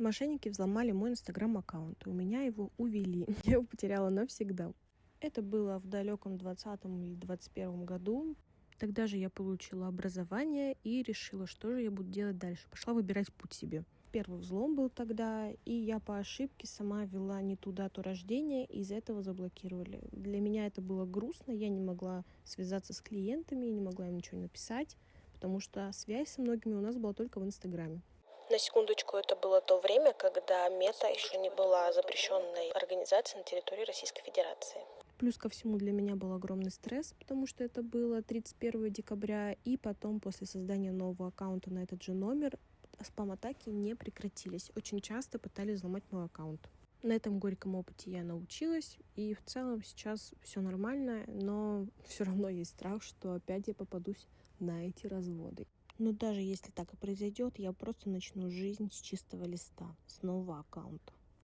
Мошенники взломали мой инстаграм-аккаунт, и у меня его увели. Я его потеряла навсегда. Это было в далеком 20-м или 21-м году. Тогда же я получила образование и решила, что же я буду делать дальше. Пошла выбирать путь себе. Первый взлом был тогда, и я по ошибке сама ввела не ту дату рождения, и из-за этого заблокировали. Для меня это было грустно, я не могла связаться с клиентами, не могла им ничего написать, потому что связь со многими у нас была только в Инстаграме. На секундочку, это было то время, когда Мета еще не была запрещенной организацией на территории Российской Федерации. Плюс ко всему для меня был огромный стресс, потому что это было 31 декабря, и потом после создания нового аккаунта на этот же номер спам-атаки не прекратились. Очень часто пытались взломать мой аккаунт. На этом горьком опыте я научилась, и в целом сейчас все нормально, но все равно есть страх, что опять я попадусь на эти разводы. Но даже если так и произойдет, я просто начну жизнь с чистого листа, с нового аккаунта.